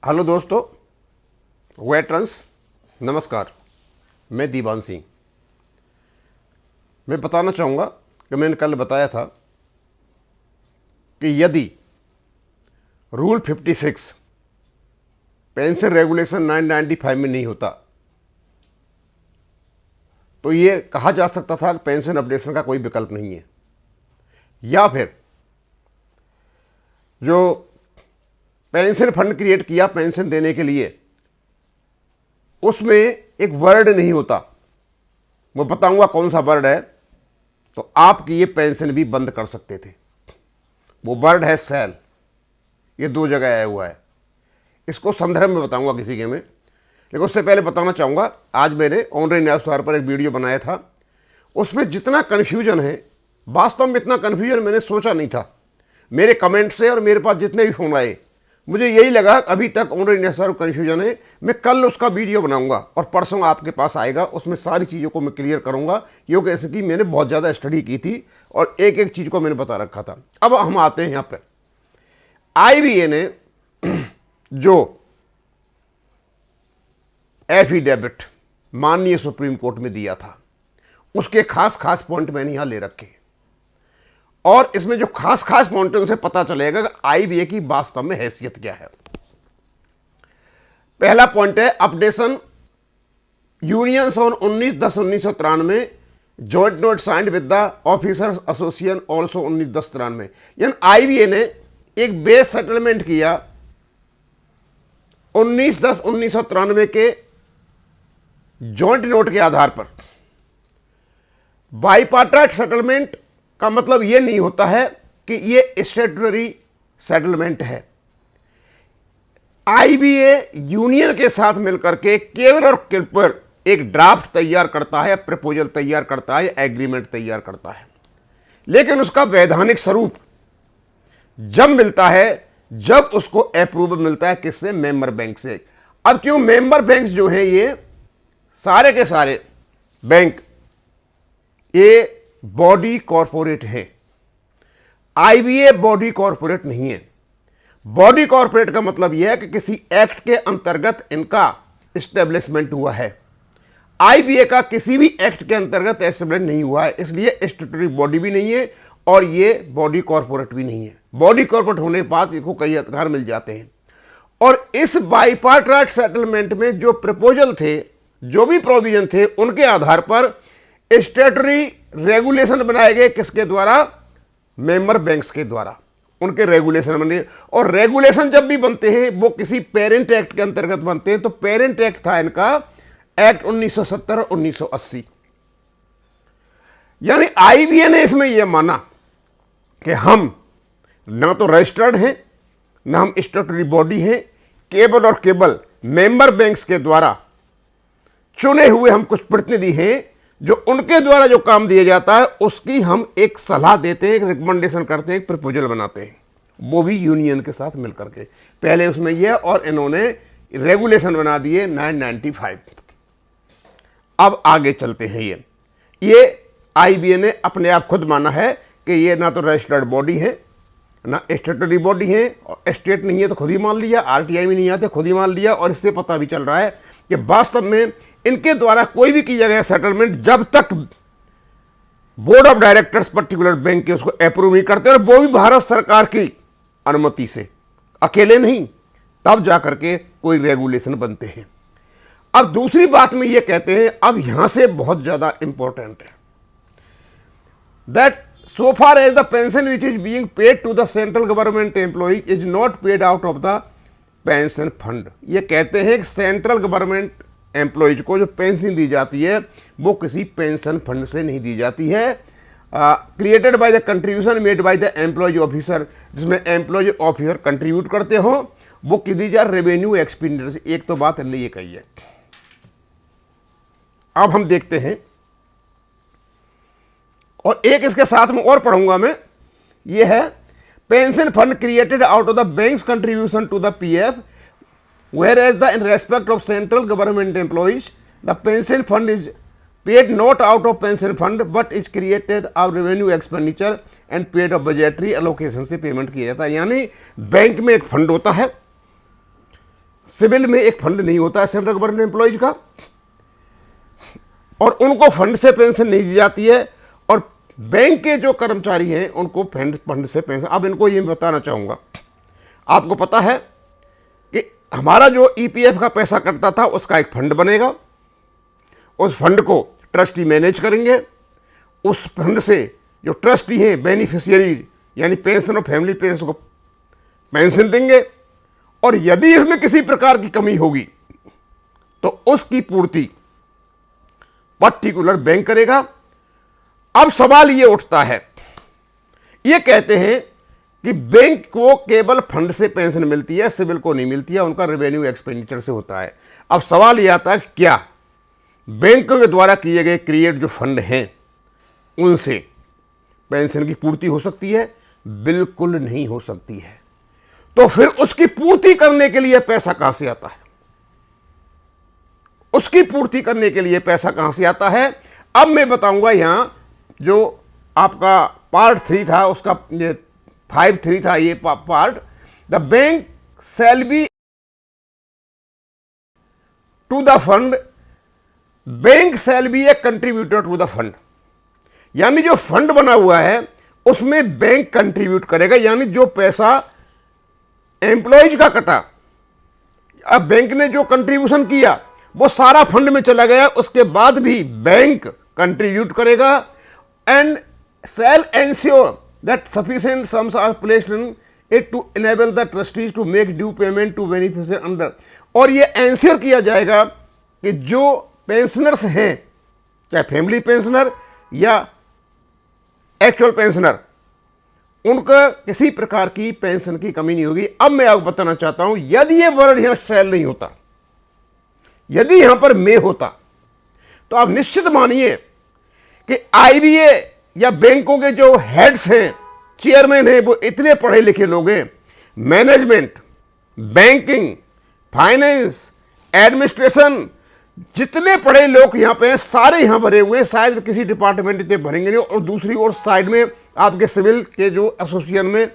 Hello दोस्तों, veterans, नमस्कार। मैं दीवान सिंह। मैं बताना चाहूँगा कि मैंने कल बताया था कि यदि रूल 56 पेंशन रेगुलेशन 995 में नहीं होता तो ये कहा जा सकता था कि पेंशन अपडेशन का कोई विकल्प नहीं है, या फिर जो पेंशन फंड क्रिएट किया पेंशन देने के लिए उसमें एक वर्ड नहीं होता। मैं बताऊंगा कौन सा वर्ड है, तो आपकी ये पेंशन भी बंद कर सकते थे। वो वर्ड है सेल। ये दो जगह आया हुआ है, इसको संदर्भ में बताऊंगा किसी के में। लेकिन उससे पहले बताना चाहूँगा, आज मैंने ऑनलाइन न्यायस्वार पर एक वीडियो बनाया था। उसमें जितना कन्फ्यूजन है, वास्तव में इतना कन्फ्यूजन मैंने सोचा नहीं था। मेरे कमेंट से और मेरे पास जितने भी फोन आए, मुझे यही लगा अभी तक ऑनलाइन न्यायस्वार कन्फ्यूजन है। मैं कल उसका वीडियो बनाऊंगा और परसों आपके पास आएगा। उसमें सारी चीज़ों को मैं क्लियर करूंगा, क्योंकि ऐसे कि मैंने बहुत ज़्यादा स्टडी की थी और एक एक चीज़ को मैंने बता रखा था। अब हम आते हैं यहाँ पर। IBA ने जो एफिडेविट माननीय सुप्रीम कोर्ट में दिया था, उसके खास खास पॉइंट मैंने यहां ले रखे, और इसमें जो खास खास पॉइंट है उनसे पता चलेगा कि IBA की वास्तव में हैसियत क्या है। पहला पॉइंट है updation unions on 19/10/1993, joint note signed with the officers association also 19/10/93। यानी IBA ने एक बेस सेटलमेंट किया 19/10/1993 के जॉइंट नोट के आधार पर। बाइपार्टाइट सेटलमेंट का मतलब यह नहीं होता है कि यह स्टैट्यूटरी सेटलमेंट है। IBA यूनियन के साथ मिलकर के केवल और केवल एक ड्राफ्ट तैयार करता है, प्रपोजल तैयार करता है, एग्रीमेंट तैयार करता है, लेकिन उसका वैधानिक स्वरूप जब मिलता है जब उसको अप्रूवल मिलता है। किससे? मेंबर बैंक से। अब क्यों मेंबर बैंक जो है, ये सारे के सारे बैंक ये बॉडी कॉरपोरेट है। IBA बॉडी कॉरपोरेट नहीं है। बॉडी कॉरपोरेट का मतलब यह है कि किसी एक्ट के अंतर्गत इनका एस्टेब्लिशमेंट हुआ है। IBA का किसी भी एक्ट के अंतर्गत एस्टेब्लिश नहीं हुआ है, इसलिए स्टैट्यूटरी बॉडी भी नहीं है और ये बॉडी कॉरपोरेट भी नहीं है। बॉडी कॉरपोरेट होने के बाद इसको कई अधिकार मिल जाते हैं। और इस बाइपार्टाइट सेटलमेंट में जो प्रपोजल थे, जो भी प्रोविजन थे, उनके आधार पर स्टैट्यूटरी रेगुलेशन बनाए गए। किसके द्वारा? मेंबर बैंक्स के द्वारा उनके रेगुलेशन बने। और रेगुलेशन जब भी बनते हैं वो किसी पेरेंट एक्ट के अंतर्गत बनते हैं। तो पेरेंट एक्ट था इनका एक्ट 1970 और 1980। यानी IBA ने इसमें यह माना कि हम ना तो रजिस्टर्ड हैं, ना हम स्टैट्यूटरी बॉडी हैं, केवल और केवल मेंबर बैंक्स के द्वारा चुने हुए हम कुछ प्रतिनिधि हैं, जो उनके द्वारा जो काम दिया जाता है उसकी हम एक सलाह देते हैं, एक रिकमेंडेशन करते हैं, एक प्रपोजल बनाते हैं, वो भी यूनियन के साथ मिलकर के। पहले उसमें यह, और इन्होंने रेगुलेशन बना दिए 995। अब आगे चलते हैं। ये IBA ने अपने आप खुद माना है कि ये ना तो रजिस्टर्ड बॉडी है, ना स्टैट्यूटरी बॉडी है, और स्टेट नहीं है तो खुद ही मान लिया, RTI में नहीं आते खुद ही मान लिया। और इससे पता भी चल रहा है कि वास्तव में इनके द्वारा कोई भी किया गया सेटलमेंट जब तक board of directors particular bank के उसको अप्रूव नहीं करते, और वो भी भारत सरकार की अनुमति से, अकेले नहीं, तब जाकर के कोई रेगुलेशन बनते हैं। अब दूसरी बात में ये कहते हैं, अब यहां से बहुत ज्यादा इंपॉर्टेंट है, that so far as the pension which is being paid to the central government employee is not paid out of the pension fund। ये कहते हैं कि सेंट्रल गवर्नमेंट एम्प्लॉयज को जो पेंशन दी जाती है वो किसी पेंशन फंड से नहीं दी जाती है। Created by the contribution made by the employees officer, जिसमें एम्प्लॉयज ऑफिसर कंट्रीब्यूट करते हो, वो की दी जाए रेवेन्यू एक्सपेंडिचर से। एक तो बात हमने ये कही है। अब हम देखते हैं, और एक इसके साथ में और पढ़ूंगा मैं, ये है pension fund created out of the banks contribution to the PF, whereas the in respect of central government employees the pension fund is paid not out of pension fund but is created of revenue expenditure and paid of budgetary allocation से payment किया जाता है। यानी bank में एक fund होता है, civil में एक फंड नहीं होता है सेंट्रल गवर्नमेंट एम्प्लॉयज का, और उनको फंड से पेंशन नहीं दी जाती है, और बैंक के जो कर्मचारी हैं उनको फंड से पेंशन। अब इनको ये बताना चाहूँगा, आपको पता है कि हमारा जो ईपीएफ का पैसा कटता था उसका एक फंड बनेगा, उस फंड को ट्रस्टी मैनेज करेंगे, उस फंड से जो ट्रस्टी हैं बेनिफिशियरी यानी पेंशन और फैमिली पेंशन को पेंशन देंगे, और यदि इसमें किसी प्रकार की कमी होगी तो उसकी पूर्ति पर्टिकुलर बैंक करेगा। अब सवाल ये उठता है, ये कहते हैं कि बैंक को केवल फंड से पेंशन मिलती है, सिविल को नहीं मिलती है, उनका रेवेन्यू एक्सपेंडिचर से होता है। अब सवाल ये आता है क्या बैंकों के द्वारा किए गए क्रिएट जो फंड हैं उनसे पेंशन की पूर्ति हो सकती है? बिल्कुल नहीं हो सकती है। तो फिर उसकी पूर्ति करने के लिए पैसा कहां से आता है? उसकी पूर्ति करने के लिए पैसा कहां से आता है? अब मैं बताऊंगा। यहां जो आपका पार्ट 3 था उसका 5.3 था ये part, the bank shall be to the fund, bank shall be a contributor to the fund. यानी जो फंड बना हुआ है उसमें बैंक कंट्रीब्यूट करेगा, यानी जो पैसा एम्प्लॉयज का कटा, अब बैंक ने जो कंट्रीब्यूशन किया वो सारा फंड में चला गया, उसके बाद भी बैंक कंट्रीब्यूट करेगा, and shall ensure that sufficient sums are placed in it to enable the trustees to make due payment to beneficiary under. और ये एंश्योर किया जाएगा कि जो पेंशनर्स हैं, चाहे फैमिली पेंशनर या एक्चुअल पेंशनर, उनका किसी प्रकार की पेंशन की कमी नहीं होगी। अब मैं आपको बताना चाहता हूं, यदि ये वर्ड यहां शैल नहीं होता, यदि यहां पर मे होता, तो आप निश्चित मानिए कि आईबीए या बैंकों के जो हेड्स हैं, चेयरमैन हैं, वो इतने पढ़े लिखे लोग हैं, मैनेजमेंट, बैंकिंग, फाइनेंस, एडमिनिस्ट्रेशन, जितने पढ़े लोग यहां पे हैं सारे यहां भरे हुए हैं। शायद किसी डिपार्टमेंट इतने भरेंगे नहीं। और दूसरी ओर साइड में आपके सिविल के जो एसोसिएशन में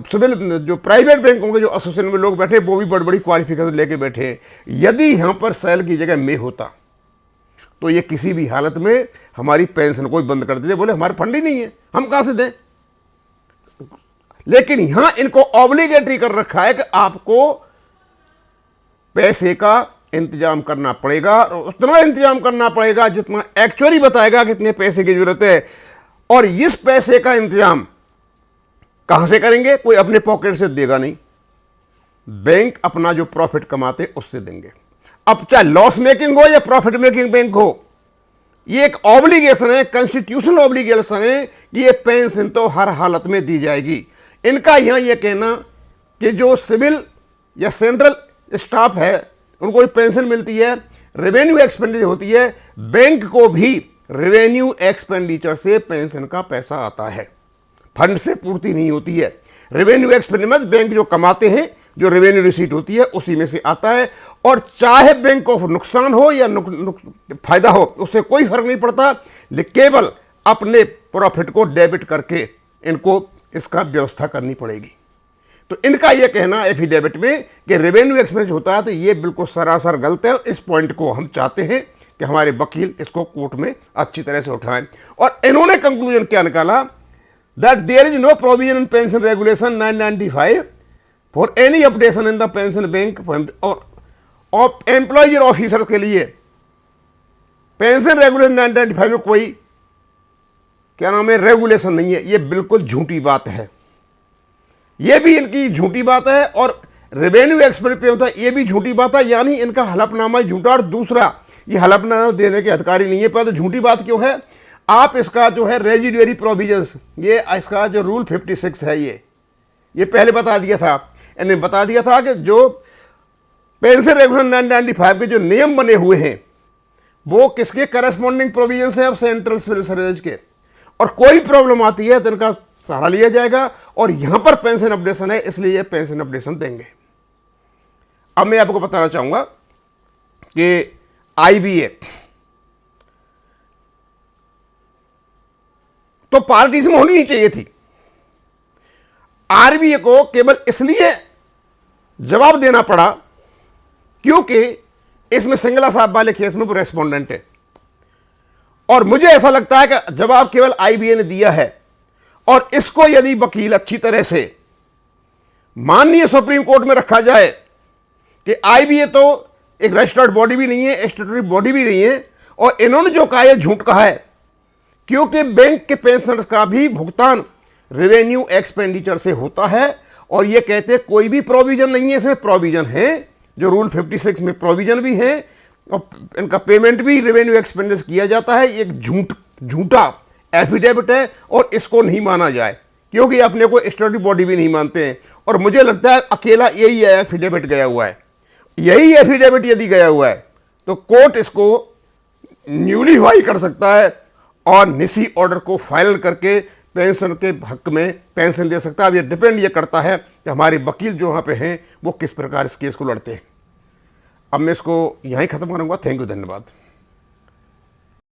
सिविल जो प्राइवेट बैंकों के जो एसोसिएशन में लोग बैठे वो भी बड़ी बड़ी क्वालिफिकेशन लेके बैठे हैं। यदि यहां पर शैल की जगह में होता तो ये किसी भी हालत में हमारी पेंशन को बंद कर देते, बोले हमारे फंड ही नहीं है, हम कहां से दें। लेकिन यहां इनको ऑब्लिगेटरी कर रखा है कि आपको पैसे का इंतजाम करना पड़ेगा, और उतना इंतजाम करना पड़ेगा जितना एक्चुअली बताएगा कितने पैसे की जरूरत है। और इस पैसे का इंतजाम कहां से करेंगे? कोई अपने पॉकेट से देगा नहीं, बैंक अपना जो प्रॉफिट कमाते उससे देंगे। अब चाहे लॉस मेकिंग हो या प्रॉफिट मेकिंग बैंक हो, ये एक ऑब्लिगेशन है, कॉन्स्टिट्यूशनल ऑब्लिगेशन है कि ये पेंशन तो हर हालत में दी जाएगी। इनका यहां यह कहना कि जो सिविल या सेंट्रल स्टाफ है उनको पेंशन मिलती है, रेवेन्यू एक्सपेंडिचर होती है, बैंक को भी रेवेन्यू एक्सपेंडिचर से पेंशन का पैसा आता है, फंड से पूर्ति नहीं होती है। रेवेन्यू एक्सपेंडिचर बैंक जो कमाते हैं, जो रेवेन्यू रिसीट होती है उसी में से आता है। और चाहे बैंक को नुकसान हो या फायदा हो, उससे कोई फर्क नहीं पड़ता, केवल अपने प्रॉफिट को डेबिट करके इनको इसका व्यवस्था करनी पड़ेगी। तो इनका यह कहना एफिडेविट में कि रेवेन्यू एक्सपेंस होता है, तो ये बिल्कुल सरासर गलत है। और इस पॉइंट को हम चाहते हैं कि हमारे वकील इसको कोर्ट में अच्छी तरह से उठाएं। और इन्होंने कंक्लूजन क्या निकाला, that there is no provision in pension regulation 995 for any updation in the pension bank और एम्प्लॉय ऑफिसर के लिए पेंशन रेगुलेशन 995 में कोई क्या नाम है रेगुलेशन नहीं है। ये बिल्कुल झूठी बात है, ये भी इनकी झूठी बात है। और रेवेन्यू एक्सपेंडिचर पे होता है, ये भी झूठी बात है, यानी इनका हलफनामा झूठा। और दूसरा, ये हलफनामा देने के अधिकारी नहीं है। पर तो झूठी बात क्यों है? आप इसका जो है रेजिडुअरी प्रोविजंस, ये इसका जो रूल 56 है, ये पहले बता दिया था। इन्हें बता दिया था कि जो पेंशन रेगुलेशन 995 के जो नियम बने हुए हैं वो किसके करस्पॉन्डिंग प्रोविजंस है, सेंट्रल सिविल सर्विस के। और कोई प्रॉब्लम आती है तो इनका सहारा लिया जाएगा। और यहां पर पेंशन अपडेशन है, इसलिए ये पेंशन अपडेशन देंगे। अब मैं आपको बताना चाहूंगा कि आईबीए तो पार्टीशन होनी ही चाहिए थी। आरबीए को केवल इसलिए जवाब देना पड़ा क्योंकि इसमें सिंगला साहब वाले केस में वो रेस्पोंडेंट है। और मुझे ऐसा लगता है कि जवाब केवल आईबीए ने दिया है, और इसको यदि वकील अच्छी तरह से माननीय सुप्रीम कोर्ट में रखा जाए कि आईबीए तो एक रजिस्टर्ड बॉडी भी नहीं है, स्टैट्यूटरी बॉडी भी नहीं है, और इन्होंने जो कहा है झूठ कहा है, क्योंकि बैंक के पेंशनर्स का भी भुगतान रेवेन्यू एक्सपेंडिचर से होता है। और ये कहते हैं कोई भी प्रोविजन नहीं है, इसमें प्रोविजन है, जो रूल 56 में प्रोविजन भी है, और इनका पेमेंट भी रेवेन्यू एक्सपेंडिचर किया जाता है। एक झूठा एफिडेविट है, और इसको नहीं माना जाए, क्योंकि अपने को स्टैट्यूटरी बॉडी भी नहीं मानते हैं। और मुझे लगता है अकेला यही एफिडेविट गया हुआ है। यही एफिडेविट यदि गया हुआ है तो कोर्ट इसको न्यूलीफाई कर सकता है और निसी ऑर्डर को फाइनल करके पेंशन के हक में पेंशन दे सकता है। अब ये डिपेंड ये करता है कि हमारे वकील जो वहाँ पे हैं वो किस प्रकार इस केस को लड़ते हैं। अब मैं इसको यहीं ख़त्म करूँगा। थैंक यू, धन्यवाद।